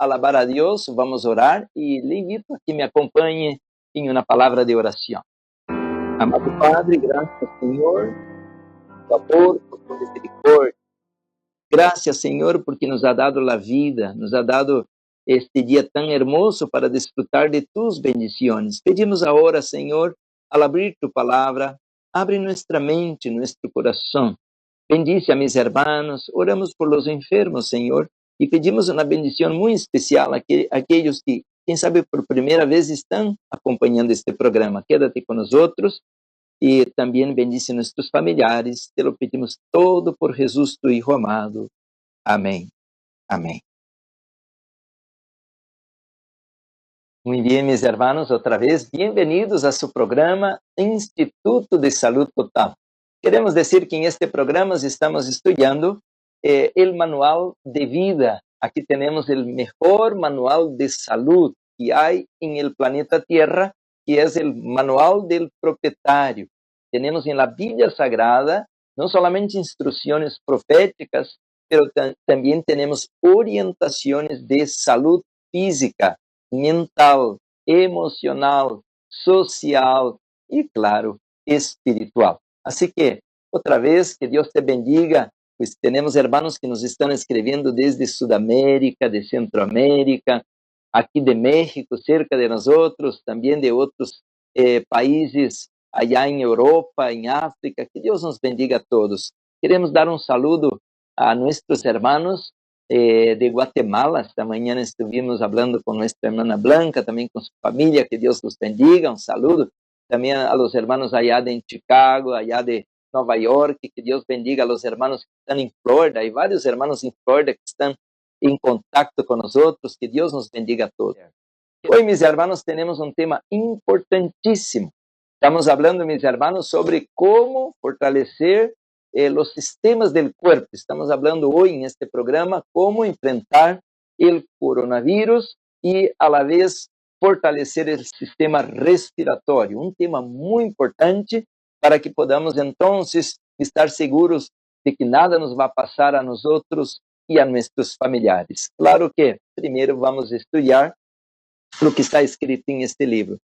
alabar a Dios, vamos a orar y le invito a que me acompañe en una palabra de oración. Amado Padre, gracias Señor, por tu amor, por tu misericordia. Gracias Señor porque nos ha dado la vida, nos ha dado este día tan hermoso para disfrutar de tus bendiciones. Pedimos ahora Señor, al abrir tu palabra, abre nuestra mente, nuestro corazón. Bendice a mis hermanos, oramos por los enfermos, Señor, y pedimos una bendición muy especial a aquellos que, quién sabe, por primera vez están acompañando este programa. Quédate con nosotros y también bendice a nuestros familiares. Te lo pedimos todo por Jesús, tu Hijo amado. Amén. Amén. Muy bien, mis hermanos, otra vez, bienvenidos a su programa Instituto de Salud Total. Queremos decir que en este programa estamos estudiando el manual de vida. Aquí tenemos el mejor manual de salud que hay en el planeta Tierra, que es el manual del propietario. Tenemos en la Biblia Sagrada no solamente instrucciones proféticas, pero también tenemos orientaciones de salud física, mental, emocional, social y, claro, espiritual. Así que, otra vez, que Dios te bendiga. Pues tenemos hermanos que nos están escribiendo desde Sudamérica, de Centroamérica, aquí de México, cerca de nosotros, también de otros países allá en Europa, en África. Que Dios nos bendiga a todos. Queremos dar un saludo a nuestros hermanos de Guatemala. Esta mañana estuvimos hablando con nuestra hermana Blanca, también con su familia. Que Dios los bendiga. Un saludo también a los hermanos allá de Chicago, allá de Nueva York. Que Dios bendiga a los hermanos que están en Florida. Hay varios hermanos en Florida que están en contacto con nosotros. Que Dios nos bendiga a todos. Hoy, mis hermanos, tenemos un tema importantísimo. Estamos hablando, mis hermanos, sobre cómo fortalecer los sistemas del cuerpo. Estamos hablando hoy en este programa cómo enfrentar el coronavirus y a la vez fortalecer el sistema respiratorio. Un tema muy importante para que podamos entonces estar seguros de que nada nos va a pasar a nosotros y a nuestros familiares. Claro que primero vamos a estudiar lo que está escrito en este libro.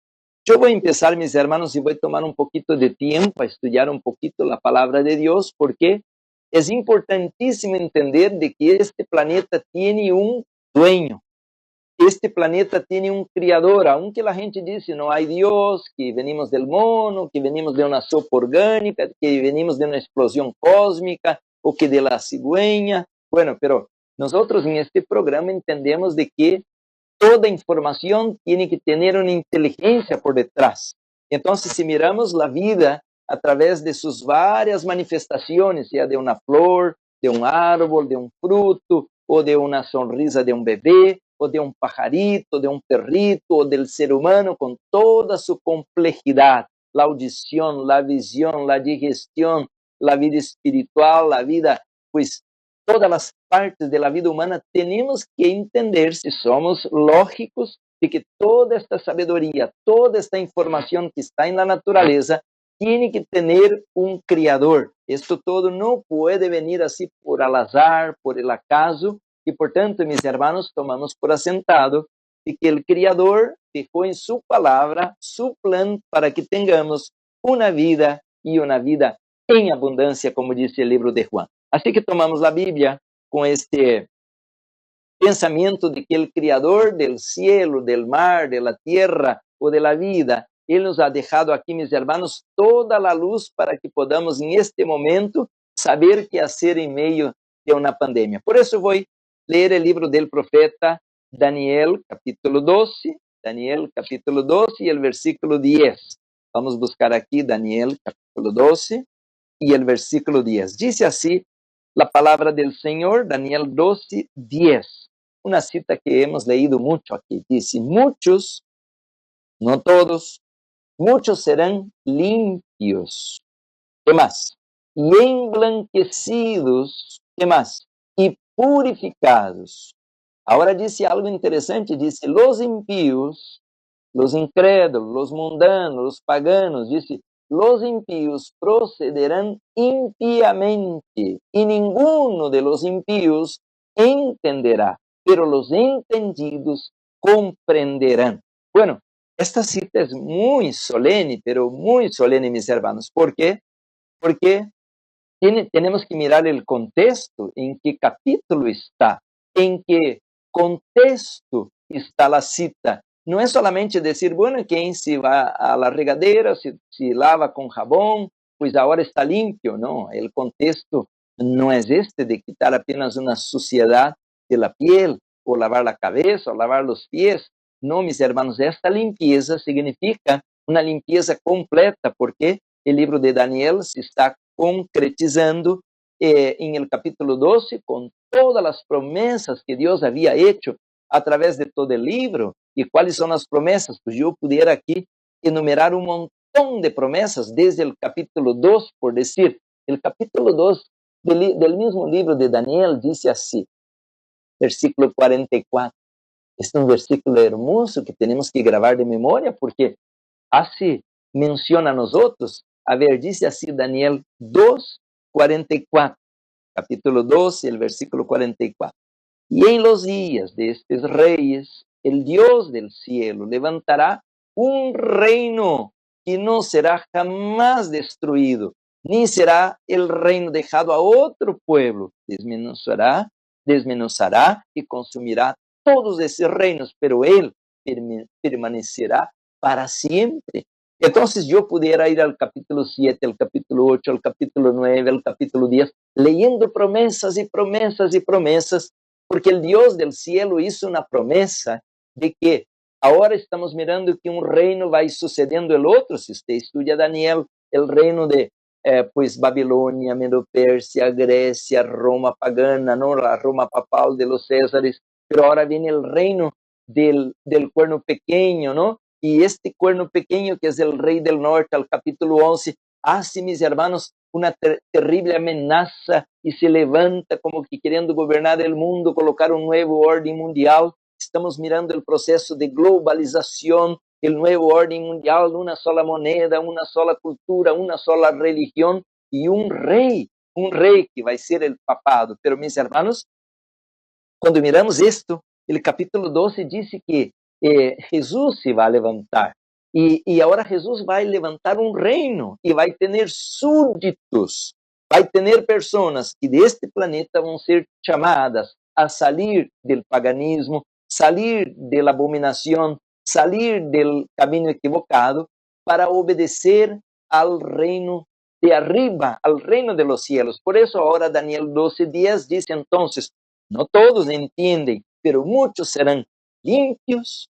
Yo voy a empezar, mis hermanos, y voy a tomar un poquito de tiempo a estudiar un poquito la palabra de Dios, porque es importantísimo entender de que este planeta tiene un dueño. Este planeta tiene un creador, aunque la gente dice no hay Dios, que venimos del mono, que venimos de una sopa orgánica, que venimos de una explosión cósmica, o que de la cigüeña. Bueno, pero nosotros en este programa entendemos de que toda información tiene que tener una inteligencia por detrás. Entonces, si miramos la vida a través de sus varias manifestaciones, ya de una flor, de un árbol, de un fruto, o de una sonrisa de un bebé, o de un pajarito, de un perrito, o del ser humano con toda su complejidad, la audición, la visión, la digestión, la vida espiritual, la vida, pues, todas las partes de la vida humana, tenemos que entender, si somos lógicos, de que toda esta sabiduría, toda esta información que está en la naturaleza, tiene que tener un creador. Esto todo no puede venir así por al azar, por el acaso, y por tanto, mis hermanos, tomamos por asentado de que el creador dejó en su palabra su plan para que tengamos una vida y una vida en abundancia, como dice el libro de Juan. Así que tomamos la Biblia con este pensamiento de que el creador del cielo, del mar, de la tierra o de la vida, Él nos ha dejado aquí, mis hermanos, toda la luz para que podamos en este momento saber qué hacer en medio de una pandemia. Por eso voy a leer el libro del profeta Daniel, capítulo 12, Daniel, capítulo 12 y el versículo 10. Vamos a buscar aquí Daniel, capítulo 12 y el versículo 10. Dice así la palabra del Señor, Daniel 12, 10. Una cita que hemos leído mucho aquí. Dice, muchos, no todos, muchos serán limpios. ¿Qué más? Y emblanquecidos. ¿Qué más? Y purificados. Ahora dice algo interesante, dice, los impíos, los incrédulos, los mundanos, los paganos, dice, los impíos procederán impíamente y ninguno de los impíos entenderá. pero los entendidos comprenderán. Bueno, esta cita es muy solemne, pero muy solemne, mis hermanos. ¿Por qué? Porque tenemos que mirar el contexto, en qué capítulo está, en qué contexto está la cita. No es solamente decir, bueno, quien se va a la regadera, se lava con jabón, pues ahora está limpio. No, el contexto no es este de quitar apenas una suciedad de la piel, o lavar la cabeza, o lavar los pies. No, mis hermanos, esta limpieza significa una limpieza completa, porque el libro de Daniel se está concretizando en el capítulo 12 con todas las promesas que Dios había hecho a través de todo el libro. ¿Y cuáles son las promesas? Pues yo pudiera aquí enumerar un montón de promesas desde el capítulo 2, por decir, el capítulo 2 del mismo libro de Daniel dice así, versículo 44. Este es un versículo hermoso que tenemos que grabar de memoria porque hace mención a nosotros. A ver, dice así Daniel 2, 44, capítulo 12, el versículo 44. Y en los días de estos reyes, el Dios del cielo levantará un reino que no será jamás destruido, ni será el reino dejado a otro pueblo. Desmenuzará y consumirá todos esos reinos, pero él permanecerá para siempre. Entonces yo pudiera ir al capítulo 7, al capítulo 8, al capítulo 9, al capítulo 10, leyendo promesas y promesas y promesas, porque el Dios del cielo hizo una promesa de que ahora estamos mirando que un reino va a ir sucediendo el otro. Si usted estudia Daniel, el reino de pues Babilonia, Medo-Persia, Grecia, Roma pagana, ¿no? La Roma papal de los Césares, pero ahora viene el reino del cuerno pequeño, ¿no? Y este cuerno pequeño, que es el rey del norte, al capítulo 11, hace, mis hermanos, una terrible amenaza y se levanta como que queriendo gobernar el mundo, colocar un nuevo orden mundial. Estamos mirando el proceso de globalización, el nuevo orden mundial, una sola moneda, una sola cultura, una sola religión y un rey que va a ser el papado. Pero, mis hermanos, cuando miramos esto, el capítulo 12 dice que Jesús se va a levantar. Y ahora Jesús va a levantar un reino y va a tener súbditos, va a tener personas que de este planeta van a ser llamadas a salir del paganismo, salir de la abominación, salir del camino equivocado para obedecer al reino de arriba, al reino de los cielos. Por eso ahora Daniel 12:10 dice entonces, no todos entienden, pero muchos serán limpios,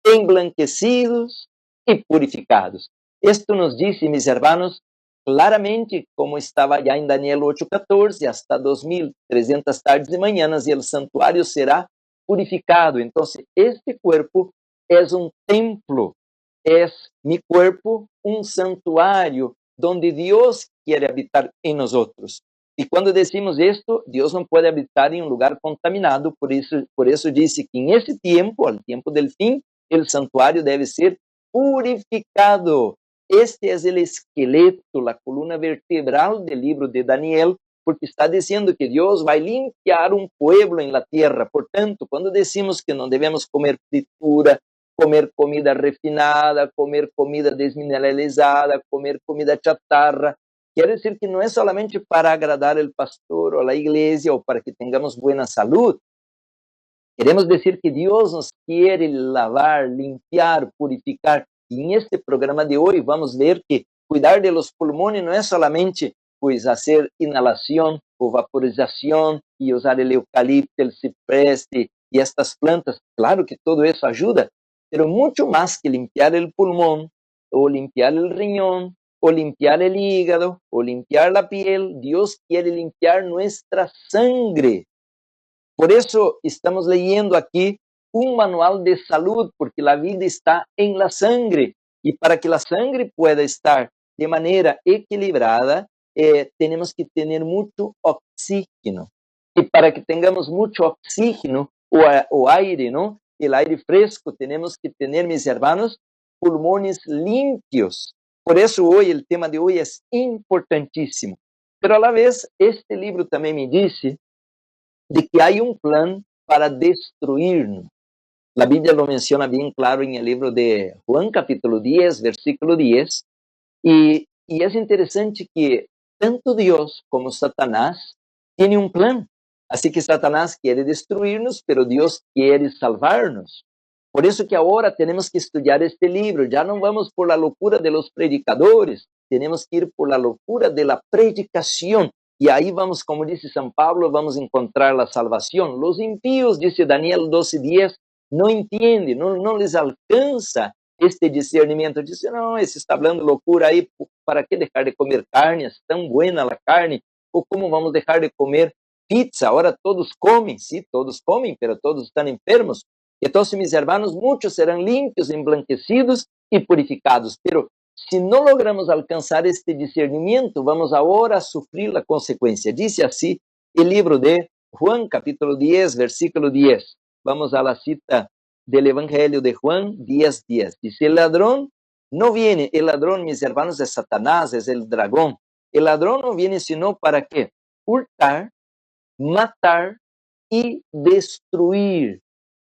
emblanquecidos y purificados. Esto nos dice, mis hermanos, claramente, como estaba ya en Daniel 8:14, hasta 2300 tardes y mañanas, y el santuario será purificado. Entonces, este cuerpo es un templo, es mi cuerpo un santuario donde Dios quiere habitar en nosotros. Y cuando decimos esto, Dios no puede habitar en un lugar contaminado, por eso dice que en ese tiempo, al tiempo del fin, el santuario debe ser purificado. Este es el esqueleto, la columna vertebral del libro de Daniel, porque está diciendo que Dios va a limpiar un pueblo en la tierra. Por tanto, cuando decimos que no debemos comer fritura, comer comida refinada, comer comida desmineralizada, comer comida chatarra, quiere decir que no es solamente para agradar al pastor o a la iglesia o para que tengamos buena salud. Queremos decir que Dios nos quiere lavar, limpiar, purificar. Y en este programa de hoy vamos a ver que cuidar de los pulmones no es solamente pues hacer inhalación o vaporización y usar el eucalipto, el cipreste y estas plantas. Claro que todo eso ayuda, pero mucho más que limpiar el pulmón o limpiar el riñón o limpiar el hígado o limpiar la piel, Dios quiere limpiar nuestra sangre. Por eso estamos leyendo aquí un manual de salud, porque la vida está en la sangre. Y para que la sangre pueda estar de manera equilibrada, tenemos que tener mucho oxígeno. Y para que tengamos mucho oxígeno o aire, ¿no? El aire fresco, tenemos que tener, mis hermanos, pulmones limpios. Por eso hoy, el tema de hoy es importantísimo. Pero a la vez, este libro también me dice de que hay un plan para destruirnos. La Biblia lo menciona bien claro en el libro de Juan, capítulo 10, versículo 10, y es interesante que tanto Dios como Satanás tienen un plan. Así que Satanás quiere destruirnos, pero Dios quiere salvarnos. Por eso que ahora tenemos que estudiar este libro. Ya no vamos por la locura de los predicadores, tenemos que ir por la locura de la predicación. Y ahí vamos, como dice San Pablo, vamos a encontrar la salvación. Los impíos, dice Daniel 12:10, no entienden, no les alcanza este discernimiento. Dice, no, esse está hablando loucura aí, para que deixar de comer carne? É tão buena a carne. Ou como vamos deixar de comer pizza? Ahora todos comem, sí, todos comem, pero todos estão enfermos. Então, mis hermanos, muitos serão limpios, emblanquecidos e purificados. Pero se não logramos alcançar este discernimento, vamos agora sofrer a consequência. Dice assim o livro de Juan, capítulo 10, versículo 10. Vamos a la cita del Evangelio de Juan 10:10. Dice, el ladrón no viene, el ladrón, mis hermanos, es Satanás, es el dragón. El ladrón no viene sino para qué? Hurtar, matar y destruir.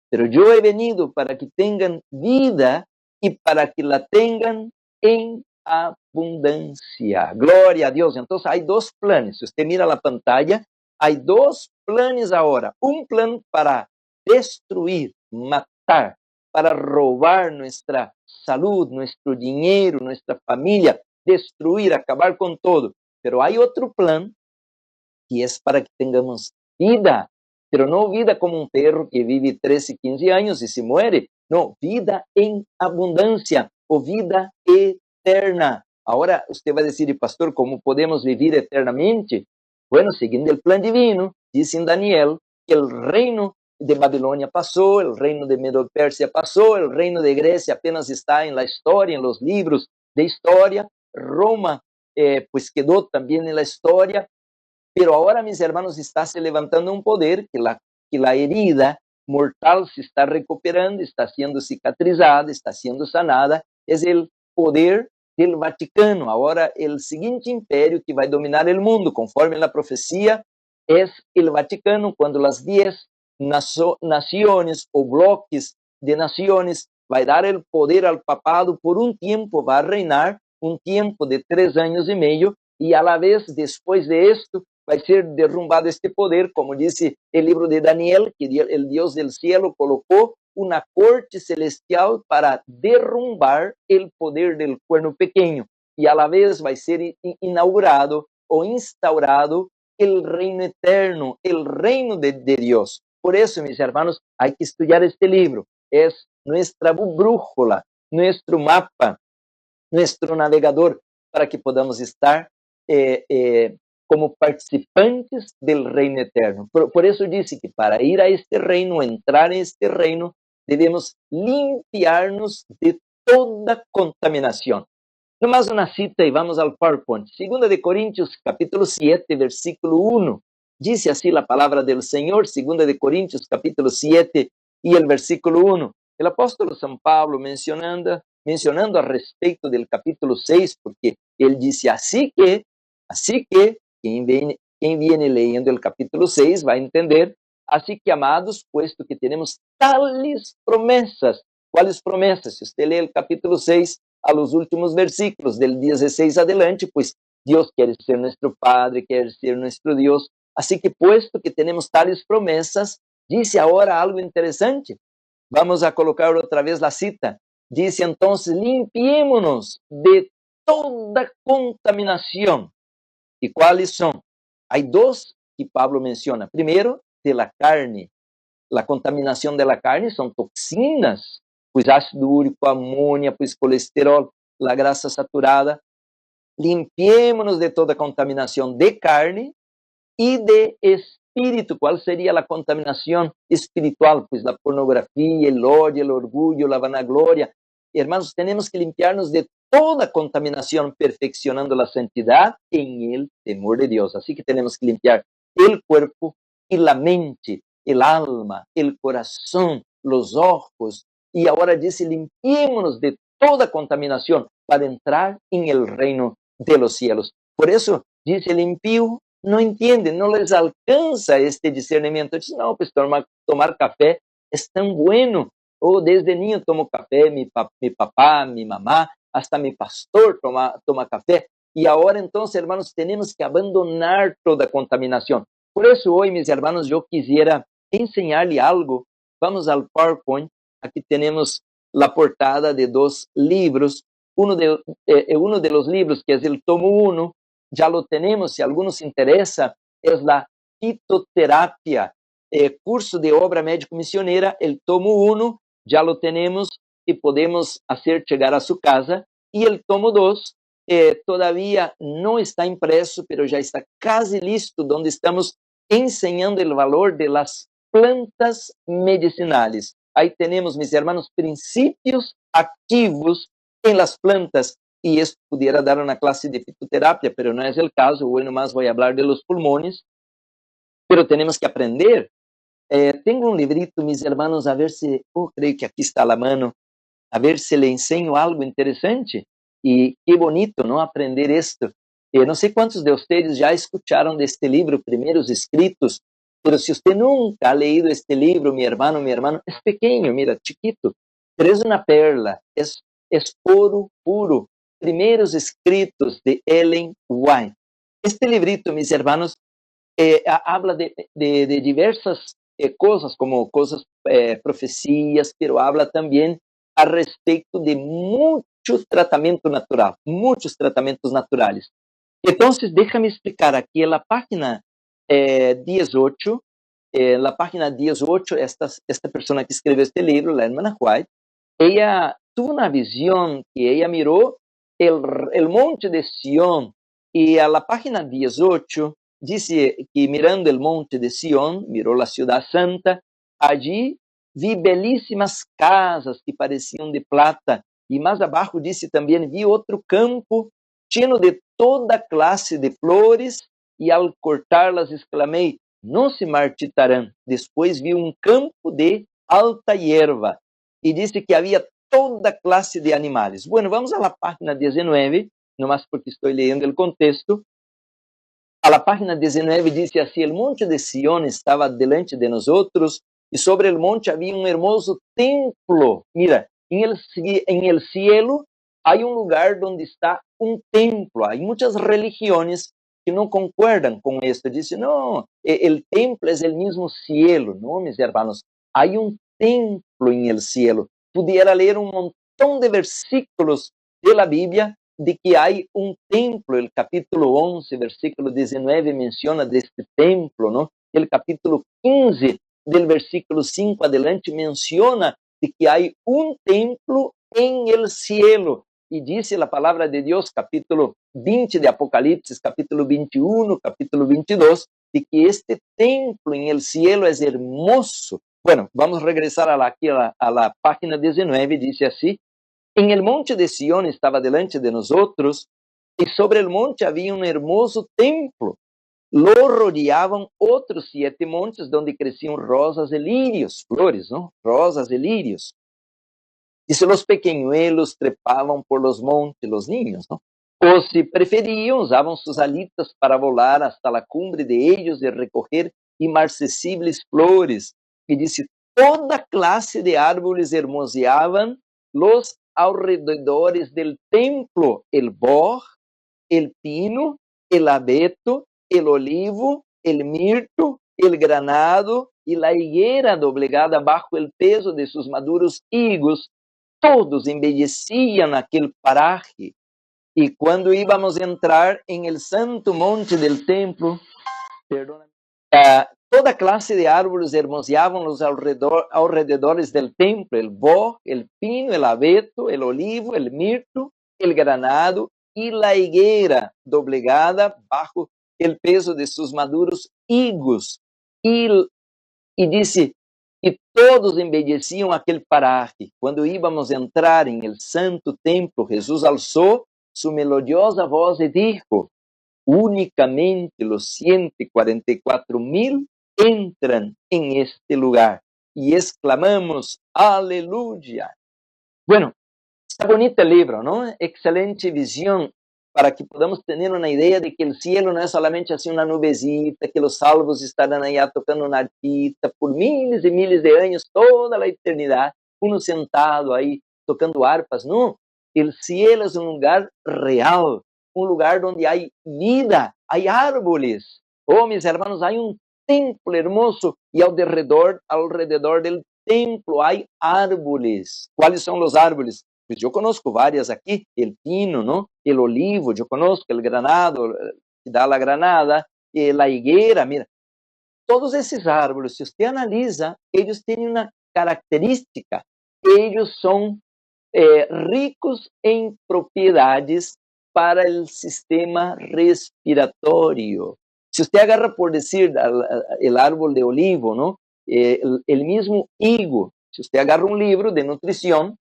Pero yo he venido para que tengan vida y para que la tengan en abundancia. Gloria a Dios. Entonces hay dos planes. Si usted mira la pantalla, hay dos planes ahora. Un plan para destruir, matar, para robar nuestra salud, nuestro dinero, nuestra familia, destruir, acabar con todo. Pero hay otro plan que es para que tengamos vida, pero no vida como un perro que vive 13, 15 años y se muere. No, vida en abundancia o vida eterna. Ahora usted va a decir, pastor, ¿cómo podemos vivir eternamente? Bueno, siguiendo el plan divino, dice en Daniel que el reino de Babilonia pasó, el reino de Medo-Persia pasó, el reino de Grecia apenas está en la historia, en los libros de historia. Roma, pues quedó también en la historia. Pero ahora, mis hermanos, está se levantando un poder que la herida mortal se está recuperando, está siendo cicatrizada, está siendo sanada. Es el poder del Vaticano. Ahora, el siguiente imperio que va a dominar el mundo, conforme la profecía, es el Vaticano, cuando las 10 naciones o bloques de naciones va a dar el poder al papado por un tiempo, va a reinar un tiempo de 3 años y medio, y a la vez, después de esto, vai ser derrumbado este poder, como dice el libro de Daniel, que el Dios del cielo colocó una corte celestial para derrumbar el poder del cuerno pequeño, y a la vez vai ser inaugurado o instaurado el reino eterno, el reino de Dios. Por eso, mis hermanos, hay que estudiar este libro. Es nuestra brújula, nuestro mapa, nuestro navegador, para que podamos estar como participantes del reino eterno. Por eso dice que para ir a este reino, entrar en este reino, debemos limpiarnos de toda contaminación. Nomás una cita y vamos al PowerPoint. 2 de Corintios, capítulo 7, versículo 1. Dice así la palabra del Señor, 2 de Corintios, capítulo 7 y el versículo 1. El apóstol San Pablo mencionando a respecto del capítulo 6, porque él dice así que quien viene leyendo el capítulo 6 va a entender, así que amados, puesto que tenemos tales promesas. ¿Cuáles promesas? Si usted lee el capítulo 6 a los últimos versículos del 16 adelante, pues Dios quiere ser nuestro Padre, quiere ser nuestro Dios. Así que puesto que tenemos tales promesas, dice ahora algo interesante. Vamos a colocar otra vez la cita. Dice entonces, limpiémonos de toda contaminación. ¿Y cuáles son? Hay dos que Pablo menciona. Primero, de la carne. La contaminación de la carne son toxinas, pues ácido úrico, amonia, pues colesterol, la grasa saturada. Limpiémonos de toda contaminación de carne y de espíritu. ¿Cuál sería la contaminación espiritual? Pues la pornografía, el odio, el orgullo, la vanagloria. Hermanos, tenemos que limpiarnos de toda contaminación, perfeccionando la santidad en el temor de Dios. Así que tenemos que limpiar el cuerpo y la mente, el alma, el corazón, los ojos. Y ahora dice, limpiémonos de toda contaminación para entrar en el reino de los cielos. Por eso dice, el impío no entienden, no les alcanza este discernimiento. Dicen, no, pues tomar café es tan bueno. Oh, desde niño tomo café, mi papá, mi mamá, hasta mi pastor toma café. Y ahora entonces, hermanos, tenemos que abandonar toda contaminación. Por eso hoy, mis hermanos, yo quisiera enseñarle algo. Vamos al PowerPoint. Aquí tenemos la portada de dos libros. Uno de los libros, que es el tomo 1, ya lo tenemos, si a algunos interesa, es la fitoterapia, curso de obra médico-misionera, el tomo 1, ya lo tenemos y podemos hacer llegar a su casa. Y el tomo 2 todavía no está impreso, pero ya está casi listo, donde estamos enseñando el valor de las plantas medicinales. Ahí tenemos, mis hermanos, principios activos en las plantas. Y esto pudiera dar una clase de fitoterapia, pero no es el caso. Hoy nomás voy a hablar de los pulmones, pero tenemos que aprender. Tengo un librito, mis hermanos, a ver si, creo que aquí está a la mano, a ver si le enseño algo interesante. Y qué bonito, ¿no? Aprender esto. No sé cuántos de ustedes ya escucharon de este libro, Primeros Escritos, pero si usted nunca ha leído este libro, mi hermano, es pequeño, mira, chiquito, pero es una perla, es oro puro. Primeros Escritos de Ellen White. Este librito, mis hermanos, habla de diversas cosas, como cosas, profecías, pero habla también a respecto de mucho tratamiento natural, muchos tratamientos naturales. Entonces, déjame explicar aquí en la página 18, la página 18, esta persona que escribió este libro, la hermana White, ella tuvo una visión que ella miró el monte de Sión, y a la página 18 dice que mirando el monte de Sión, miró la ciudad santa, allí vi belísimas casas que parecían de plata, y más abajo dice también, vi otro campo lleno de toda clase de flores, y al cortarlas exclamé, no se marchitarán. Después vi un campo de alta hierba, y dice que había toda clase de animales. Bueno, vamos a la página 19, nomás porque estoy leyendo el contexto. A la página 19 dice así, el monte de Sión estaba delante de nosotros, y sobre el monte había un hermoso templo. Mira, en el cielo hay un lugar donde está un templo. Hay muchas religiones que no concuerdan con esto. Dicen, no, el templo es el mismo cielo. No, mis hermanos, hay un templo en el cielo. Pudiera leer un montón de versículos de la Biblia de que hay un templo. El capítulo 11, versículo 19 menciona de este templo, ¿no? El capítulo 15 del versículo 5 adelante menciona de que hay un templo en el cielo. Y dice la palabra de Dios, capítulo 20 de Apocalipsis, capítulo 21, capítulo 22, de que este templo en el cielo es hermoso. Bueno, vamos a regresar aquí a la página 19, dice así, en el monte de Sión estaba delante de nosotros, y sobre el monte había un hermoso templo. Lo rodeaban otros 7 montes donde crecían rosas y lirios, flores, ¿no? Rosas y lirios. Dice, los pequeñuelos trepaban por los montes, los niños, ¿no? O si preferían, usaban sus alitas para volar hasta la cumbre de ellos y recoger inmarcesibles flores. Y dice, toda clase de árboles hermoseaban los alrededores del templo, el boj, el pino, el abeto, el olivo, el mirto, el granado y la higuera doblegada bajo el peso de sus maduros higos, todos embellecían aquel paraje. Y cuando íbamos a entrar en el santo monte del templo, toda clase de árboles hermoseaban los alrededores del templo, el boj, el pino, el abeto, el olivo, el mirto, el granado y la higuera doblegada bajo el peso de sus maduros higos. Y dice, y todos embellecían aquel paraje. Cuando íbamos a entrar en el santo templo, Jesús alzó su melodiosa voz y dijo, únicamente los 144,000 entran en este lugar. Y exclamamos, aleluya. Bueno, está bonito el libro, ¿no? Excelente visión. para que podamos ter uma ideia de que o cielo não é solamente assim uma nubecita, que os salvos estarão aí tocando uma arpita por miles e miles de anos, toda a eternidade, uno sentado aí tocando harpas. Não, o cielo é um lugar real, um lugar onde há vida, há árvores. Oh, mis hermanos, há um templo hermoso e alrededor del templo há árvores. Quais são os árvores? Pues eu conozco várias aqui, o pino, ¿no? O olivo, eu conozco o granado, que dá a granada, a higuera, mira. Todos esses árvores, se você analisa, eles têm uma característica, eles são ricos em propriedades para o sistema respiratório. Se você agarra, por dizer, o árbol de olivo, ¿no? El mismo higo, se você agarra um livro de nutrição,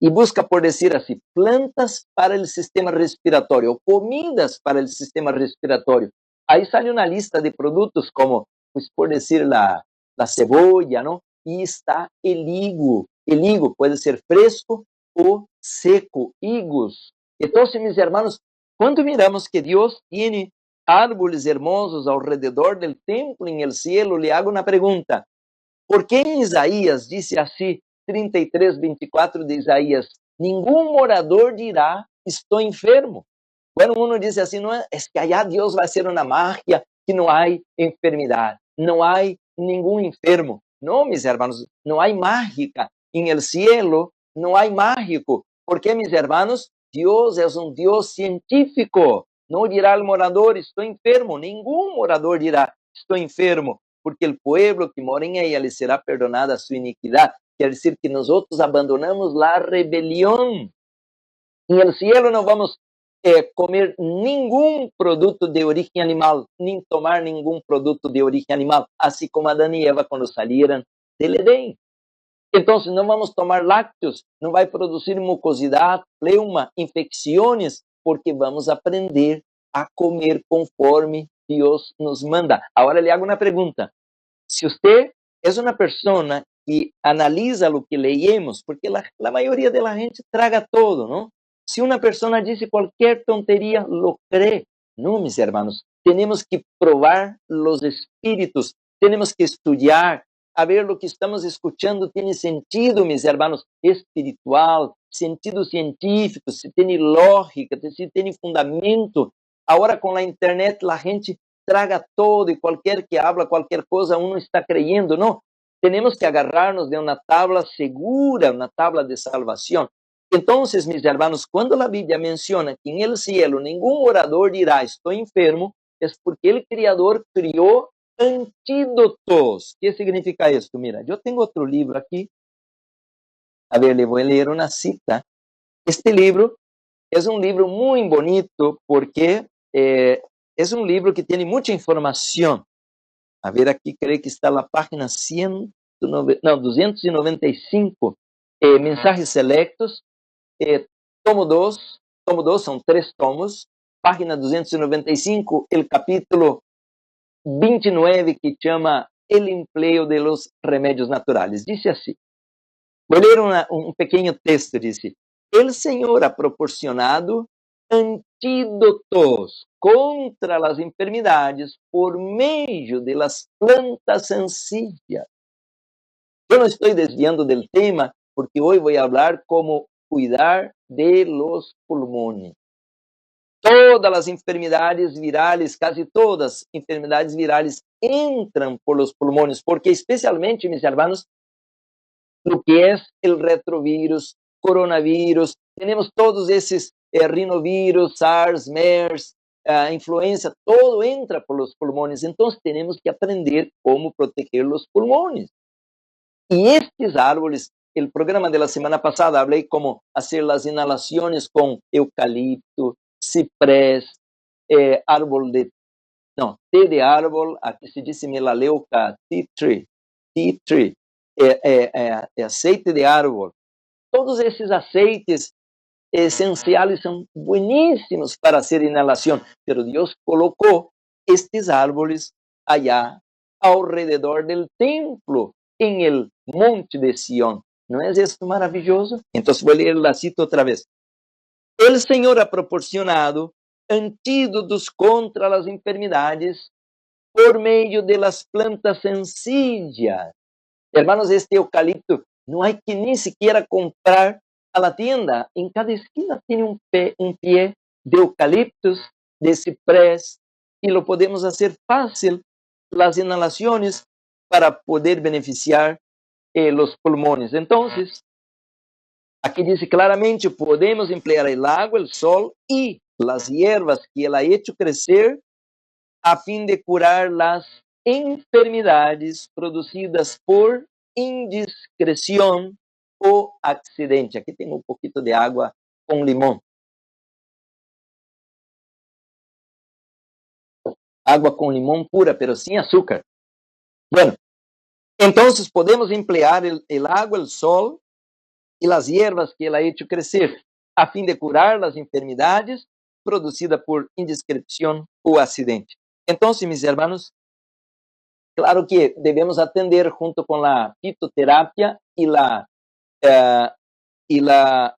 e busca, por dizer assim, plantas para o sistema respiratório, ou comidas para o sistema respiratório. Aí sai uma lista de produtos como, pues, por dizer, a cebolla, ¿no? E está o higo. O higo pode ser fresco ou seco, higos. Então, meus irmãos, quando miramos que Deus tem árvores hermosos ao redor do templo em el cielo, le hago uma pergunta. ¿Por que em Isaías disse assim, 33, 24 de Isaías, nenhum morador dirá, estou enfermo? Bueno, uno diz assim, não é que allá Deus vai ser uma magia, que não há enfermidade, não há nenhum enfermo. Não, mis hermanos, não há mágica. Em el cielo não há mágico. Porque, mis hermanos, Deus é um Deus científico. Não dirá o morador, estou enfermo. Nenhum morador dirá, estou enfermo. Porque o povo que mora em ela lhe será perdonada a sua iniquidade. Quer dizer que nós outros abandonamos a rebelião. Em el cielo não vamos comer nenhum produto de origem animal, nem tomar nenhum produto de origem animal, assim como Adão e Eva quando saíram del Edém. Então, não vamos tomar lácteos, não vai produzir mucosidade, pleuma, infecções, porque vamos aprender a comer conforme Deus nos manda. Agora lhe hago uma pergunta. Se você é uma pessoa que analisa o que leemos, porque a maioria da gente traga todo, não? Se uma pessoa diz qualquer tonteria, lo cree. Não, mis hermanos, temos que provar os espíritos, temos que estudar, a ver o que estamos escutando tem sentido, mis hermanos, espiritual, sentido científico, se tem lógica, se tem fundamento. Agora com a internet, a gente traga todo e qualquer que habla qualquer coisa, uno está creyendo. Não, temos que agarrar-nos de uma tabla segura, uma tabla de salvação. Então, mis hermanos, quando a Bíblia menciona que em el cielo nenhum orador dirá estou enfermo, é porque o Criador criou antídotos. O que significa isso? Mira, eu tenho outro livro aqui. A ver, le vou ler uma cita. Este livro é um livro muito bonito porque é um livro que tem muita informação. A ver, aqui creio que está na página 295, mensagens selectos, tomo 2, são 3 tomos, página 295, o capítulo 29, que chama El empleo de los remédios naturais. Diz assim, vou ler um pequeno texto, diz: El Senhor ha proporcionado antídotos contra as enfermidades por meio de las plantas sencillas. Eu não estou desviando do tema, porque hoje vou falar como cuidar de los pulmones. Todas as enfermidades virais, quase todas as enfermidades virais entram por los pulmones, porque especialmente, mis hermanos, o que é o retrovírus, coronavírus, temos todos esses rinovírus, SARS, MERS, influenza, todo entra por los pulmones. Então, temos que aprender como proteger os pulmones. E estes árvores, o programa da semana passada, falei como fazer as inalações com eucalipto, ciprés, té de árbol, aqui se diz melaleuca, tea tree, aceite de árbol. Todos esses aceites essenciais são bueníssimos para fazer inalação, pero Deus colocou estes árvores allá ao redor do templo, em el monte de Sión. Não é isso maravilhoso? Então, vou ler a cita outra vez. El Señor ha proporcionado antídotos contra las enfermedades por medio de las plantas sencillas. Hermanos, este eucalipto no hay que ni siquiera comprar a la tienda. En cada esquina tiene un pie de eucaliptus, de ciprés, y lo podemos hacer fácil, las inhalaciones, para poder beneficiar los pulmones. Entonces, aquí dice claramente, podemos emplear el agua, el sol y las hierbas que Él ha hecho crecer a fin de curar las enfermedades producidas por indiscreción o accidente. Aquí tengo un poquito de agua con limón. Agua con limón pura, pero sin azúcar. Bueno, entonces podemos emplear el agua, el sol y las hierbas que Él ha hecho crecer a fin de curar las enfermedades producidas por indiscreción o accidente. Entonces, mis hermanos, claro que debemos atender junto con la fitoterapia y la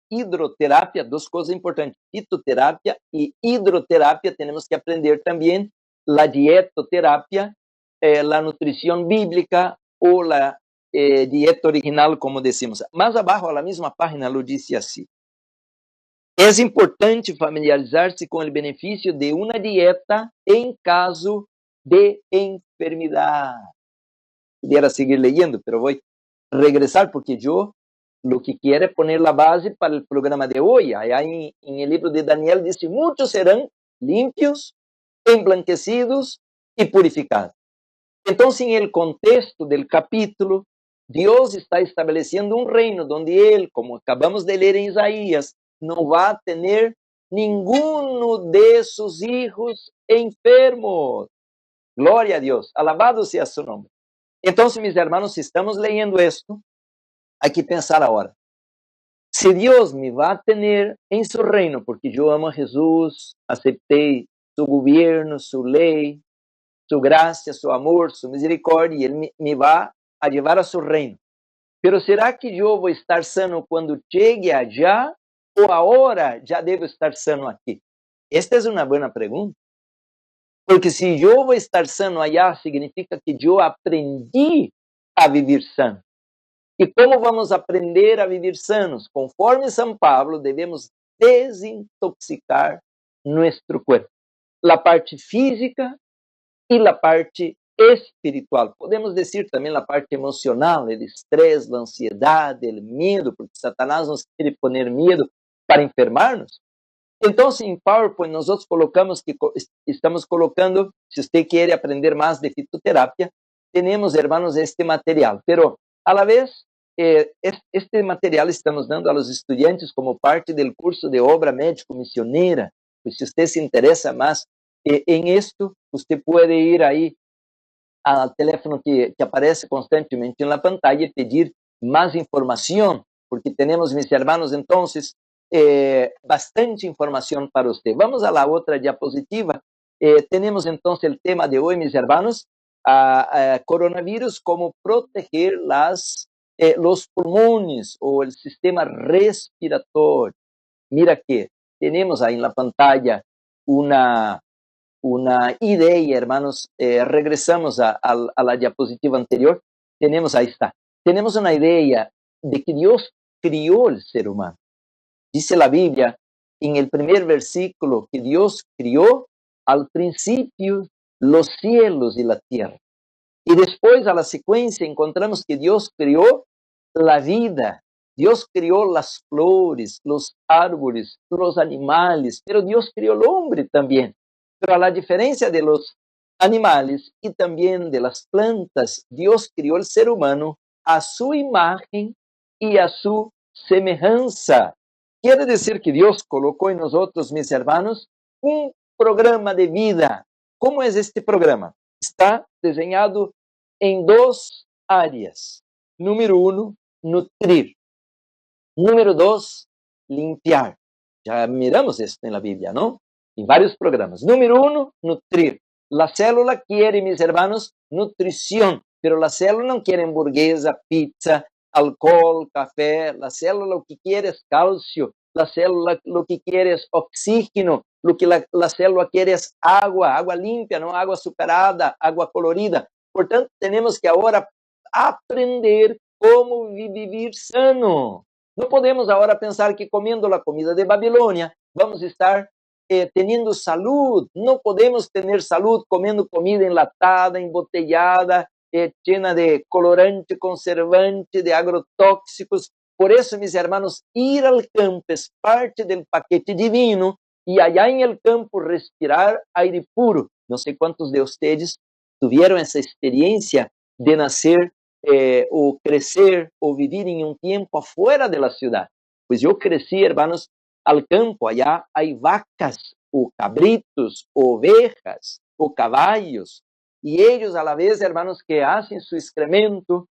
hidroterapia, dos cosas importantes, fitoterapia y hidroterapia. Tenemos que aprender también la dietoterapia, la nutrición bíblica o la dieta original, como decimos. Más abajo, a la misma página, lo dice así. Es importante familiarizarse con el beneficio de una dieta en caso de enfermedad. Pudiera seguir leyendo, pero voy a regresar porque yo lo que quiero es poner la base para el programa de hoy. Allá en el libro de Daniel dice, muchos serán limpios, emblanquecidos y purificados. Entonces, en el contexto del capítulo, Dios está estableciendo un reino donde Él, como acabamos de leer en Isaías, no va a tener ninguno de sus hijos enfermos. Gloria a Dios, alabado sea su nombre. Entonces, mis hermanos, si estamos leyendo esto, hay que pensar ahora. Si Dios me va a tener en su reino, porque yo amo a Jesús, acepté su gobierno, su ley, su gracia, su amor, su misericordia, y Él me va a llevar a su reino. Pero ¿será que yo voy a estar sano cuando llegue allá o ahora ya debo estar sano aquí? Esta es una buena pregunta. Porque si yo voy a estar sano allá, significa que yo aprendí a vivir sano. ¿Y cómo vamos a aprender a vivir sanos? Conforme San Pablo, debemos desintoxicar nuestro cuerpo. La parte física y la parte espiritual. Podemos decir también la parte emocional, el estrés, la ansiedad, el miedo, porque Satanás nos quiere poner miedo para enfermarnos. Entonces, en PowerPoint nosotros colocamos que estamos colocando, si usted quiere aprender más de fitoterapia, tenemos, hermanos, este material. Pero, a la vez, este material estamos dando a los estudiantes como parte del curso de obra médico-misionera. Pues si usted se interesa más en esto, usted puede ir ahí al teléfono que aparece constantemente en la pantalla y pedir más información, porque tenemos, mis hermanos, entonces, bastante información para usted. Vamos a la otra diapositiva. Tenemos entonces el tema de hoy, mis hermanos, coronavirus, cómo proteger los pulmones o el sistema respiratorio. Mira que tenemos ahí en la pantalla una idea, hermanos. Regresamos a la diapositiva anterior. Ahí está. Tenemos una idea de que Dios crió el ser humano. Dice la Biblia en el primer versículo que Dios crió al principio los cielos y la tierra. Y después a la secuencia encontramos que Dios crió la vida. Dios crió las flores, los árboles, los animales, pero Dios crió el hombre también. Pero a la diferencia de los animales y también de las plantas, Dios crió el ser humano a su imagen y a su semejanza. Quiere decir que Dios colocó en nosotros, mis hermanos, un programa de vida. ¿Cómo es este programa? Está diseñado en dos áreas. Número 1, nutrir. Número 2, limpiar. Ya miramos esto en la Biblia, ¿no? En varios programas. Número 1, nutrir. La célula quiere, mis hermanos, nutrición, pero la célula no quiere hamburguesa, pizza, alcohol, café. La célula lo que quiere es calcio, la célula lo que quiere es oxígeno, lo que la célula quiere es agua, agua limpia, no agua azucarada, agua colorida. Portanto, temos que agora aprender como vivir sano. Não podemos agora pensar que comendo a comida de Babilônia vamos estar tendo saúde. Não podemos ter saúde comendo comida enlatada, embotellada, llena de colorante, conservante, de agrotóxicos. Por isso, meus irmãos, ir ao campo é parte do paquete divino e allá em el campo respirar aire puro. Não sei quantos de vocês tiveram essa experiência de nascer ou crescer ou viver em um tempo afuera de la ciudad. Pues eu cresci, hermanos, al campo, allá hay vacas, ou cabritos, ovejas, ou caballos, e eles, a la vez, hermanos, que hacen su excremento,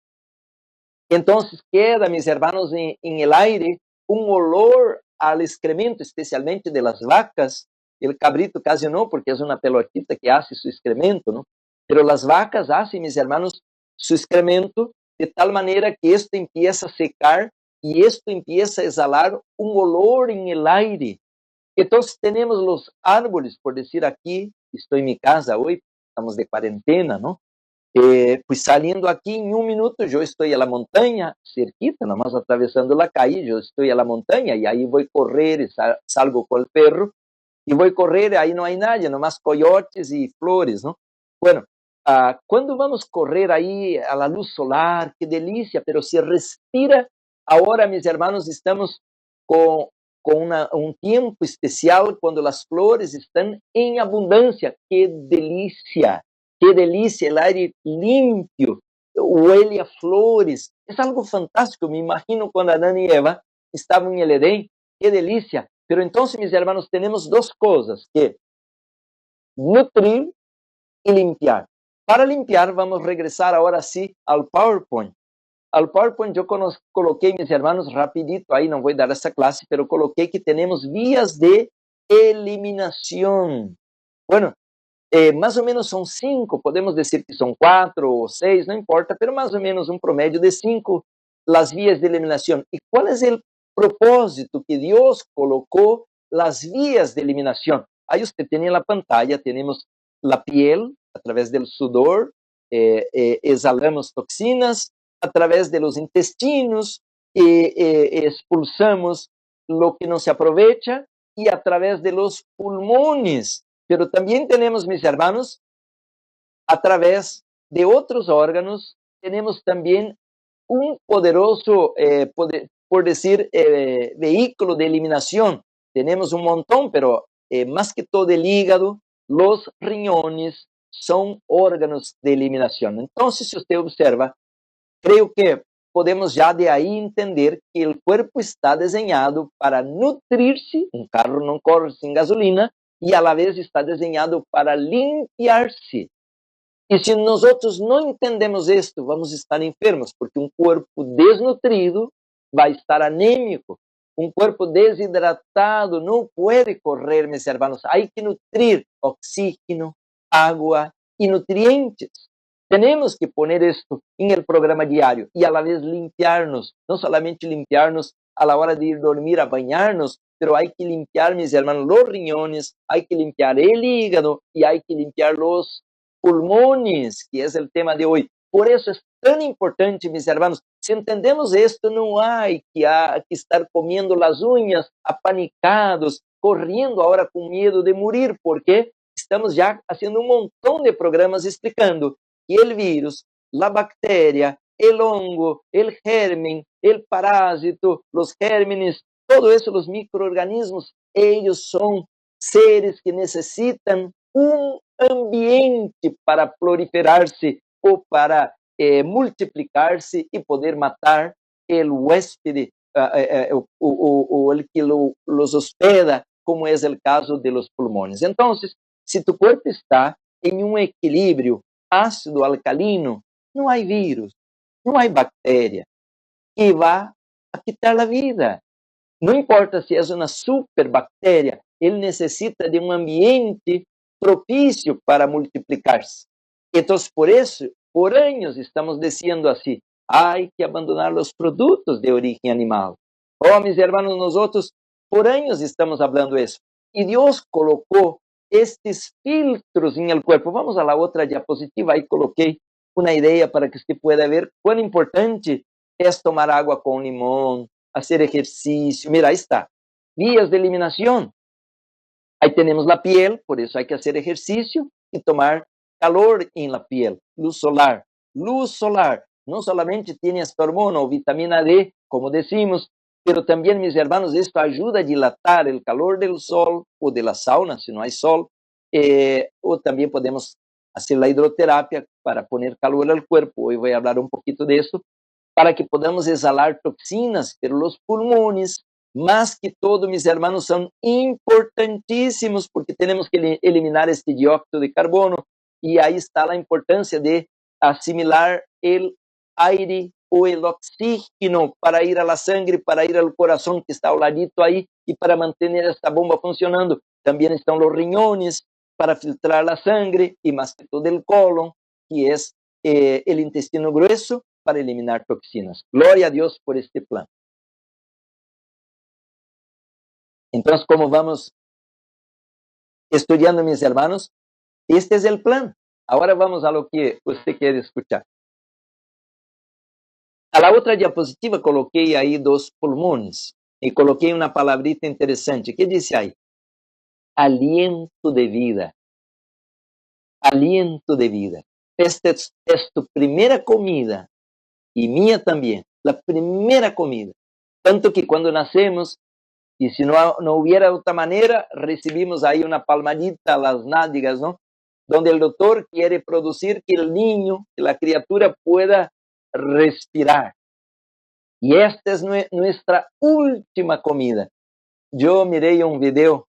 entonces queda, mis hermanos, en el aire un olor al excremento, especialmente de las vacas. El cabrito casi no, porque es una pelotita que hace su excremento, ¿no? Pero las vacas hacen, mis hermanos, su excremento de tal manera que esto empieza a secar y esto empieza a exhalar un olor en el aire. Entonces tenemos los árboles, por decir aquí, estoy en mi casa hoy, estamos de cuarentena, ¿no? Pues saliendo aqui em um minuto, eu estou a la montanha, cerquita, nomás atravessando a calle, eu estou a la montanha, e aí vou correr, salgo com o perro, e vou correr, aí não há nada, nomás coiotes e flores, não? Bueno, quando vamos correr aí a la luz solar, que delícia, pero se respira, agora, meus irmãos, estamos com um tempo especial, quando as flores estão em abundância, que delícia! Que delícia, el aire limpio, huele a flores. Es algo fantástico. Me imagino cuando Adán y Eva estaban en el Edén. Qué delicia. Pero entonces, mis hermanos, tenemos dos cosas que nutrir y limpiar. Para limpiar, vamos a regresar ahora sí al PowerPoint. Al PowerPoint yo coloqué, mis hermanos, rapidito, ahí no voy a dar esta clase, pero coloqué que tenemos vías de eliminación. Bueno, mais ou menos são 5, podemos dizer que são 4 ou 6, não importa, mas mais ou menos um promédio de 5 as vias de eliminação. E qual é o propósito que Deus colocou as vias de eliminação? Aí você tem na pantalla, temos a piel, através do sudor, exalamos toxinas, através dos intestinos, expulsamos o que não se aproveita, e através de los pulmones. Pero también tenemos, mis hermanos, a través de otros órganos, tenemos también un poderoso, por decir, vehículo de eliminación. Tenemos un montón, pero más que todo el hígado, los riñones son órganos de eliminación. Entonces, si usted observa, creo que podemos já de aí entender que o corpo está desenhado para nutrir-se, um carro não corre sem gasolina, e a la vez está desenhado para limpiar-se. E se nós outros não entendemos isto, vamos estar enfermos, porque um corpo desnutrido vai estar anêmico. Um corpo desidratado não pode correr, meus irmãos. Há que nutrir oxígeno, água e nutrientes. Temos que poner isto em el programa diário e a la vez limpiarnos, não solamente limpiarnos a la hora de ir dormir, a bañarnos, pero hay que limpiar, mis hermanos, los riñones, hay que limpiar el hígado y hay que limpiar los pulmones, que es el tema de hoy. Por eso es tan importante, mis hermanos, si entendemos esto, no hay que estar comiendo las uñas, apanicados, corriendo ahora con miedo de morir, porque estamos ya haciendo un montón de programas explicando que el virus, la bacteria, el hongo, el germen, el parásito, los gérmenes, todo eso, los microorganismos, ellos son seres que necesitan un ambiente para proliferarse o para multiplicarse y poder matar el huésped o el que los hospeda, como es el caso de los pulmones. Entonces, si tu cuerpo está en un equilibrio ácido alcalino, no hay virus, no hay bacteria que va a quitar la vida. Não importa se é uma superbactéria, ele necessita de um ambiente propício para multiplicar-se. Então, por isso, por anos estamos dizendo assim, hay que abandonar os produtos de origem animal. Oh, mis hermanos, nosotros Por años estamos hablando eso. Y Dios colocó estos filtros en el cuerpo. Vamos a la otra diapositiva. Ahí coloqué una idea para que usted pueda ver cuán importante es tomar agua con limón, hacer ejercicio. Mira, ahí está. Vías de eliminación. Ahí tenemos la piel, por eso hay que hacer ejercicio y tomar calor en la piel. Luz solar. Luz solar. No solamente tiene esta hormona o vitamina D, como decimos, pero también, mis hermanos, esto ayuda a dilatar el calor del sol o de la sauna, si no hay sol, o también podemos hacer la hidroterapia para poner calor al cuerpo. Hoy voy a hablar un poquito de eso, para que podamos exhalar toxinas, pero los pulmones, más que todo, mis hermanos, son importantísimos porque tenemos que eliminar este dióxido de carbono y ahí está la importancia de asimilar el aire o el oxígeno para ir a la sangre, para ir al corazón que está al ladito ahí y para mantener esta bomba funcionando. También están los riñones para filtrar la sangre y más que todo el colon, que es el intestino grueso, para eliminar toxinas. Gloria a Dios por este plan. Entonces, como vamos estudiando, mis hermanos, este es el plan. Ahora vamos a lo que usted quiere escuchar. A la otra diapositiva coloqué ahí dos pulmones y coloqué una palabrita interesante. ¿Qué dice ahí? Aliento de vida. Aliento de vida. Esta es tu primera comida y mía también. La primera comida. Tanto que cuando nacemos, y si no hubiera otra manera, recibimos ahí una palmadita a las nádegas, ¿no? Donde el doctor quiere producir que el niño, que la criatura pueda respirar. Y esta es nuestra última comida. Yo miré un video,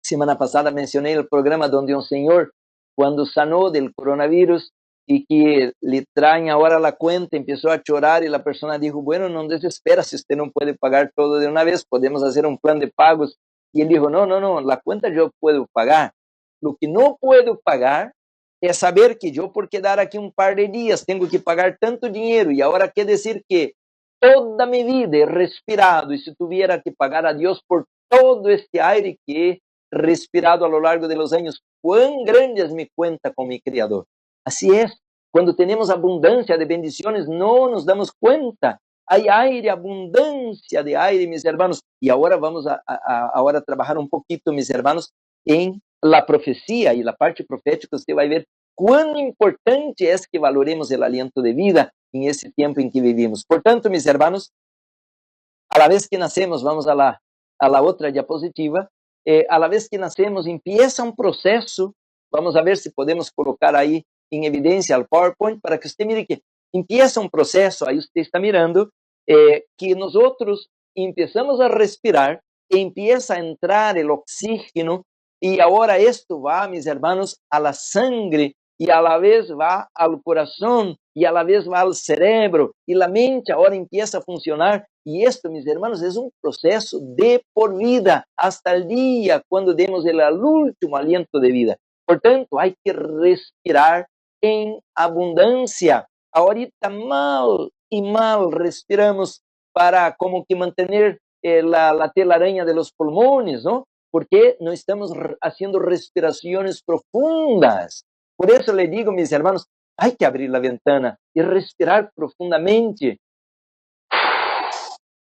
semana pasada mencioné el programa donde un señor, cuando sanó del coronavirus y que le traen ahora la cuenta, empezó a llorar y la persona dijo, bueno, no desespera, si usted no puede pagar todo de una vez, podemos hacer un plan de pagos. Y él dijo, no, la cuenta yo puedo pagar. Lo que no puedo pagar es saber que yo por quedar aquí un par de días tengo que pagar tanto dinero y ahora qué decir que toda mi vida he respirado y si tuviera que pagar a Dios por todo este aire que he respirado a lo largo de los años, cuán grande es mi cuenta con mi Creador. Así es, cuando tenemos abundancia de bendiciones no nos damos cuenta. Hay aire, abundancia de aire, mis hermanos. Y ahora vamos a trabajar un poquito, mis hermanos, en la profecía y la parte profética. Usted va a ver cuán importante es que valoremos el aliento de vida en ese tiempo en que vivimos. Por tanto, mis hermanos, a la vez que nacemos, vamos a la otra diapositiva, a la vez que nacemos empieza un proceso, vamos a ver si podemos colocar ahí en evidencia al PowerPoint para que usted mire que empieza un proceso, ahí usted está mirando, que nosotros empezamos a respirar, empieza a entrar el oxígeno y ahora esto va, mis hermanos, a la sangre y a la vez va al corazón y a la vez va al cerebro y la mente ahora empieza a funcionar. Y esto, mis hermanos, es un proceso de por vida hasta el día cuando demos el último aliento de vida. Por tanto, hay que respirar en abundancia. Ahorita mal y mal respiramos para como que mantener la telaraña de los pulmones, ¿no? Porque no estamos haciendo respiraciones profundas. Por eso le digo, mis hermanos, hay que abrir la ventana y respirar profundamente.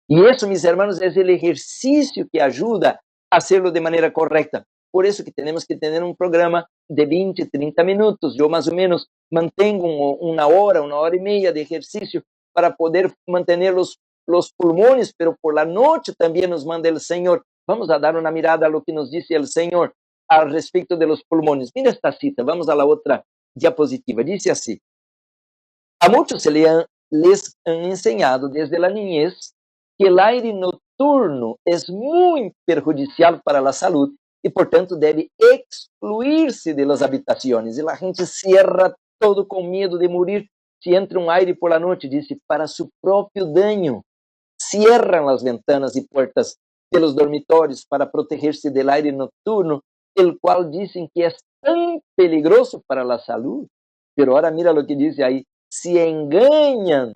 Y eso, mis hermanos, es el ejercicio que ayuda a hacerlo de manera correcta. Por eso que tenemos que tener un programa de 20, 30 minutos. Yo más o menos mantengo una hora y media de ejercicio para poder mantener los pulmones, pero por la noche también nos manda el Señor. Vamos a dar una mirada a lo que nos dice el Señor al respecto de los pulmones. Mira esta cita, vamos a la otra diapositiva. Dice así, a muchos les han enseñado desde la niñez que el aire nocturno es muy perjudicial para la salud y por tanto debe excluirse de las habitaciones. Y la gente cierra todo con miedo de morir si entra un aire por la noche, dice, para su propio daño. Cierran las ventanas y puertas de los dormitorios para protegerse del aire nocturno, el cual dicen que es tan peligroso para la salud. Pero ahora mira lo que dice ahí, se engañan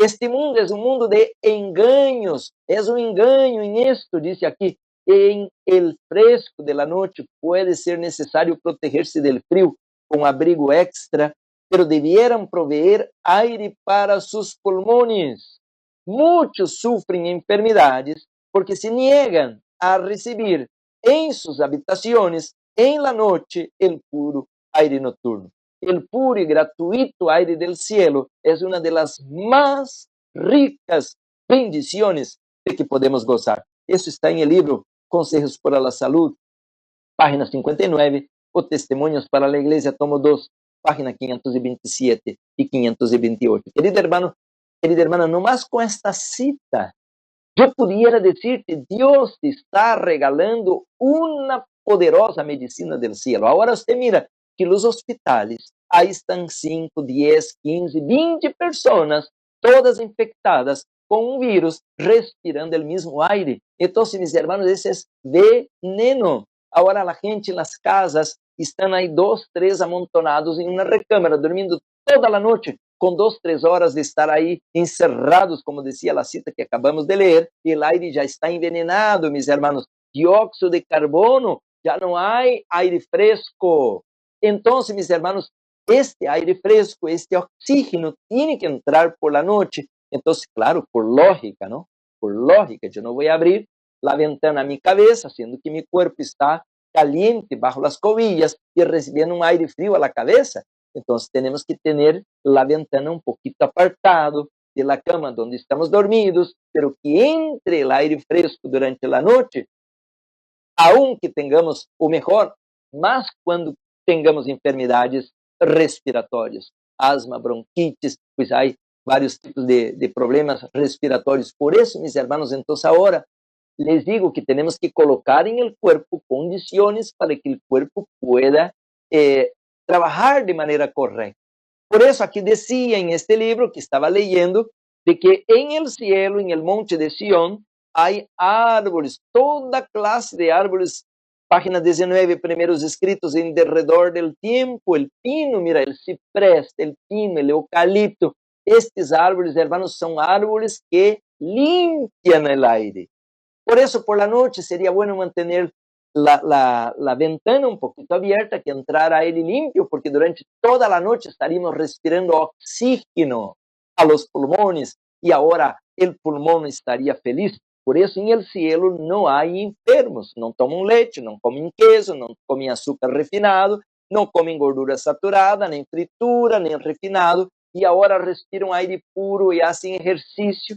Este mundo é um mundo de engaños, é um engano em esto, dice aqui, em el fresco de la noche puede ser necessário proteger-se del frio com abrigo extra, pero debieran proveer aire para sus pulmones. Muitos sofrem enfermidades porque se niegan a recibir em suas habitações, em la noche, el puro aire noturno. El puro y gratuito aire del cielo es una de las más ricas bendiciones de que podemos gozar. Isso está en el libro Consejos para la Salud, página 59, o Testemunhos para la Iglesia, tomo 2, página 527 y 528. Querido hermano, querida hermana, nomás com esta cita, eu pudiera decirte, Deus te está regalando uma poderosa medicina del cielo. Agora você mira que nos hospitales, aí estão 5, 10, 15, 20 pessoas, todas infectadas com um vírus, respirando o mesmo aire. Então, meus irmãos, esse é veneno. Agora a gente nas casas estão aí 2, 3 amontonados em uma recâmara, dormindo toda a noite, com 2, 3 horas de estar aí encerrados, como dizia a cita que acabamos de ler, e o aire já está envenenado, meus irmãos. Dióxido de carbono, já não há aire fresco. Então, meus irmãos, este aire fresco, este oxígeno, tem que entrar por la noite. Então, claro, por lógica, não? Por lógica, eu não vou abrir a ventana a minha cabeça, sendo que meu corpo está caliente bajo as covillas e recebendo um aire frio a la cabeça. Então, temos que ter a ventana um pouquinho apartado de la cama onde estamos dormidos, pero que entre o aire fresco durante a noite, aunque tenhamos o melhor, mas quando tengamos enfermidades respiratórias, asma, bronquites, pois há vários tipos de problemas respiratórios. Por isso, meus irmãos, então agora les digo que temos que colocar em el cuerpo condições para que o cuerpo pueda trabalhar de maneira correta. Por isso, aqui decía em este livro que estava leyendo, de que em el cielo, em el monte de Sión, há árvores, toda classe de árvores. Página 19, primeiros escritos em derredor del tiempo, el pino, mira, el ciprés, el pino, el eucalipto. Estes árvores, hermanos, são árvores que limpian el aire. Por isso, por la noche, seria bueno mantener la ventana un poquito abierta, que entrar aire limpio, porque durante toda la noche estaríamos respirando oxígeno a los pulmones, y ahora el pulmón estaría feliz. Por isso, em el cielo não há enfermos, não tomam leite, não comem queso, não comem açúcar refinado, não comem gordura saturada, nem fritura, nem refinado, e agora respiram aire puro e fazem exercício.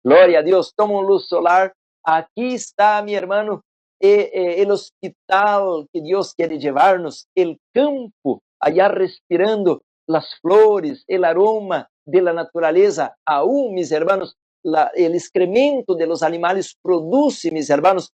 Glória a Deus, tomam luz solar. Aqui está, meu irmão, o hospital que Deus quer levar-nos, o campo, allá respirando as flores, o aroma de la natureza. Aún, mis hermanos, el excremento de los animales produce, mis hermanos,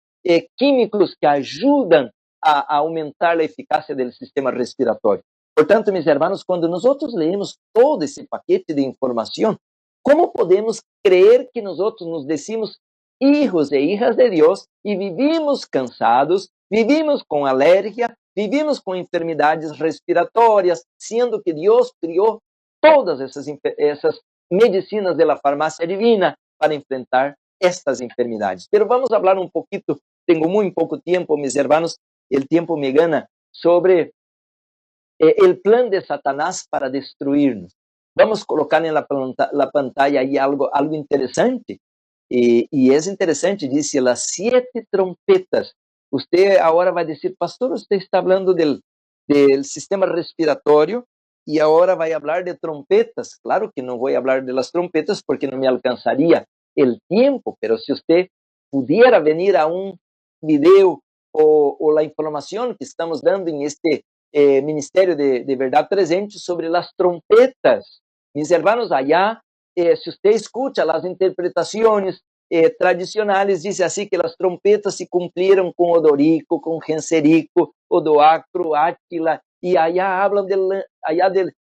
químicos que ajudam a aumentar a eficácia do sistema respiratório. Portanto, mis hermanos, quando nós leemos todo esse paquete de informação, como podemos crer que nós nos decimos hijos e hijas de Deus e vivimos cansados, vivimos com alergia, vivimos com enfermidades respiratórias, sendo que Deus criou todas essas medicinas da farmácia divina para enfrentar estas enfermidades. Pero vamos falar um pouquinho, tenho muito pouco tempo, meus hermanos, o tempo me gana, sobre o plano de Satanás para destruir-nos. Vamos colocar na pantalla aí algo interessante, e é interessante, disse, as 7 trompetas. Você agora vai dizer, pastor, você está falando do sistema respiratório, e agora vai falar de trompetas. Claro que não vou falar de las trompetas, porque não me alcançaria o tempo, pero se você pudiera venir a um video ou a informação que estamos dando em este Ministério de Verdade Presente sobre as trompetas. Mis hermanos, allá, se você escuta as interpretações tradicionais, diz assim que as trompetas se cumpriram com Odorico, com Genserico, Odoacro, Átila, e allá hablam de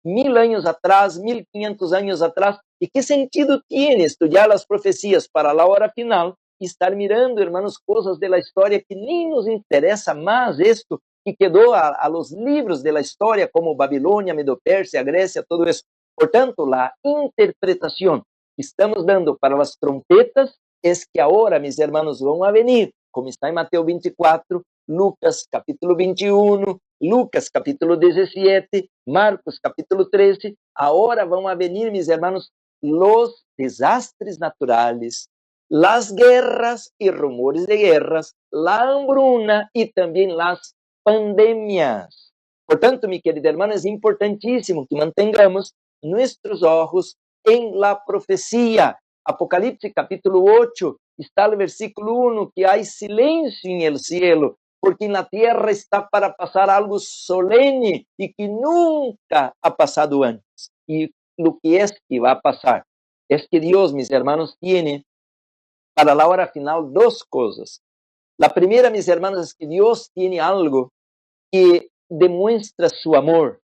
1000 anos atrás, 1500 anos atrás. E que sentido tem estudar as profecias para a hora final e estar mirando, hermanos, coisas da história que nem nos interessa mais isto que quedou a los livros da história, como Babilônia, Medo-Pérsia, Grécia, tudo isso. Portanto, a interpretação estamos dando para as trompetas é que agora, mis hermanos, vão a venir, como está em Mateus 24, Lucas capítulo 21, Lucas capítulo 17, Marcos capítulo 13, agora vão a venir, mis hermanos, los desastres naturales, las guerras y rumores de guerras, la hambruna y también las pandemias. Portanto, mi querida hermana, es importantísimo que mantengamos nuestros ojos en la profecía. Apocalipse capítulo 8, está el versículo 1, que hay silencio en el cielo, porque en la tierra está para pasar algo solene y que nunca ha pasado antes. Y lo que es que va a pasar es que Dios, mis hermanos, tiene para la hora final dos cosas. La primera, mis hermanos, es que Dios tiene algo que demuestra su amor.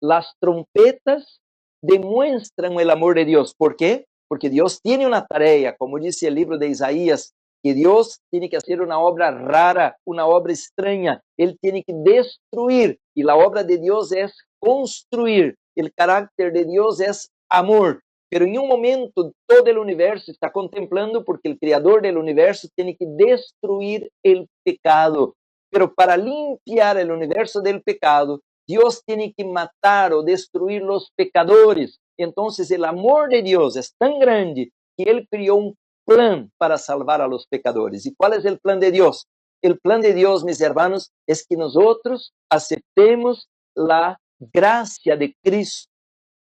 Las trompetas demuestran el amor de Dios. ¿Por qué? Porque Dios tiene una tarea, como dice el libro de Isaías, que Dios tiene que hacer una obra rara, una obra extraña. Él tiene que destruir, y la obra de Dios es construir. El carácter de Dios es amor. Pero en un momento todo el universo está contemplando porque el creador del universo tiene que destruir el pecado. Pero para limpiar el universo del pecado, Dios tiene que matar o destruir los pecadores. Entonces el amor de Dios es tan grande que Él creó un plan para salvar a los pecadores. ¿Y cuál es el plan de Dios? El plan de Dios, mis hermanos, es que nosotros aceptemos la gracia de Cristo.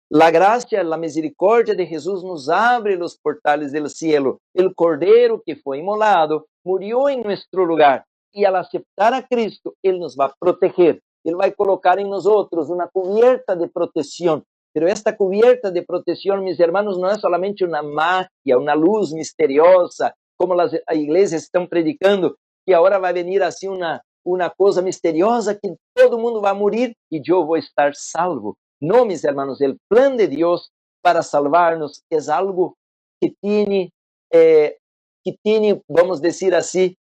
La gracia, la misericordia de Jesús nos abre los portales del cielo. El Cordero que fue inmolado murió en nuestro lugar. Y al aceptar a Cristo, Él nos va a proteger. Él va a colocar en nosotros una cubierta de protección. Pero esta cubierta de protección, mis hermanos, no es solamente una magia, una luz misteriosa, como las iglesias están predicando, que ahora va a venir así una cosa misteriosa, que todo mundo va a morir y yo voy a estar salvo. No, mis hermanos, el plan de Dios para salvarnos es algo que tiene, vamos a decir así,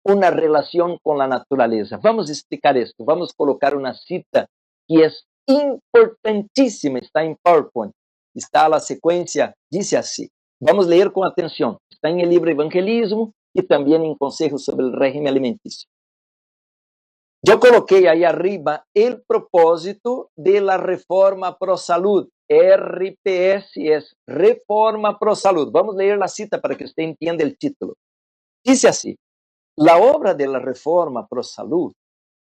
una relación con la naturaleza. Vamos a explicar esto. Vamos a colocar una cita que es importantísima. Está en PowerPoint. Está a la secuencia. Dice así. Vamos a leer con atención. Está en el libro Evangelismo y también en Consejos sobre el Régimen Alimenticio. Yo coloquei aí arriba el propósito de la Reforma Pro Salud. RPS es Reforma Pro Salud. Vamos a leer la cita para que usted entienda el título. Dice así. La obra de la Reforma Pro Salud,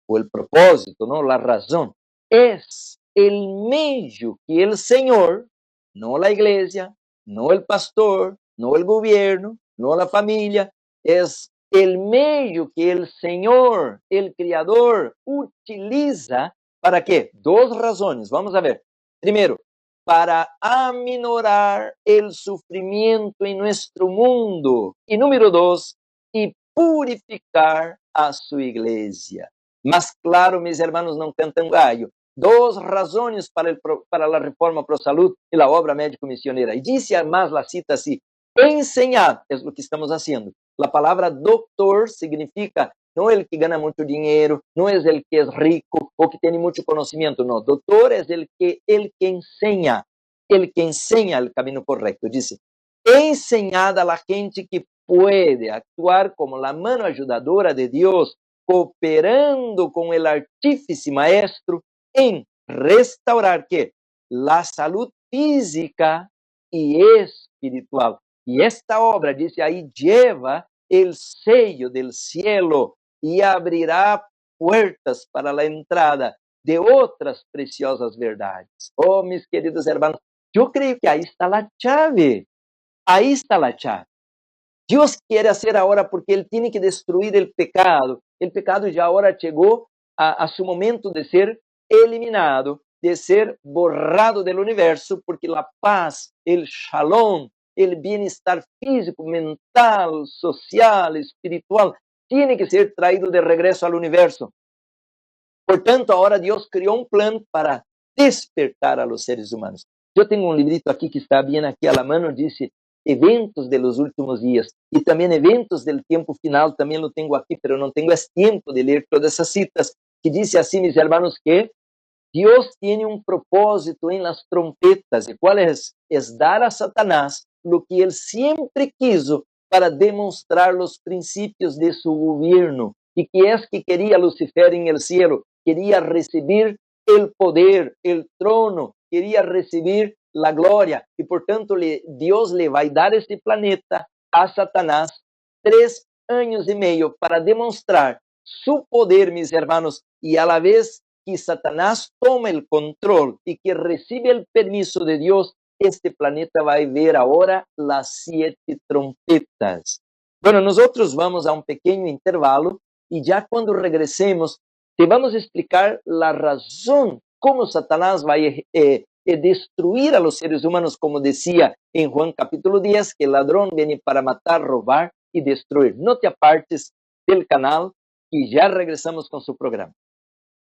o el propósito, ¿no? La razón, es el medio que el Señor, no la iglesia, no el pastor, no el gobierno, no la familia, es el medio que el Señor, el Creador, utiliza para qué? Dos razones, vamos a ver. Primero, para aminorar el sufrimiento en nuestro mundo. Y número dos, y purificar a su iglesia. Mas claro, mis hermanos, não cantam gallo. Dos razones para la Reforma Pro Salud y la obra médico-misionera. Y dice además la cita así, enseñar es lo que estamos haciendo. La palabra doctor significa no el que gana mucho dinero, no es el que es rico o que tiene mucho conocimiento, no. Doctor es el que enseña el camino correcto. Dice, enseñad a la gente que puede actuar como la mano ayudadora de Dios, cooperando con el artífice maestro en restaurar ¿qué? La salud física y espiritual. Y esta obra, dice ahí, lleva el sello del cielo y abrirá puertas para la entrada de otras preciosas verdades. Oh, mis queridos hermanos, yo creo que ahí está la llave. Ahí está la llave. Dios quiere hacer ahora porque Él tiene que destruir el pecado. El pecado ya ahora llegó a su momento de ser eliminado, de ser borrado del universo, porque la paz, el shalom, el bienestar físico, mental, social, espiritual, tiene que ser traído de regreso al universo. Por tanto, ahora Dios creó un plan para despertar a los seres humanos. Yo tengo un librito aquí que está bien aquí a la mano, dice eventos de los últimos días y también eventos del tiempo final, también lo tengo aquí, pero no tengo tiempo de leer todas esas citas, que dice así, mis hermanos, que Dios tiene un propósito en las trompetas. ¿Y cuál es? Es dar a Satanás lo que él siempre quiso para demostrar los principios de su gobierno. ¿Y qué es que quería Lucifer en el cielo? Quería recibir el poder, el trono, quería recibir la gloria. Y por tanto Dios le va a dar este planeta a Satanás 3 años y medio para demostrar su poder, mis hermanos, y a la vez que Satanás toma el control y que recibe el permiso de Dios, este planeta va a ver ahora las 7 trompetas. Bueno, nosotros vamos a un pequeño intervalo y ya cuando regresemos, te vamos a explicar la razón cómo Satanás va a destruir a los seres humanos, como decía en Juan capítulo 10, que el ladrón viene para matar, robar y destruir. No te apartes del canal y ya regresamos con su programa.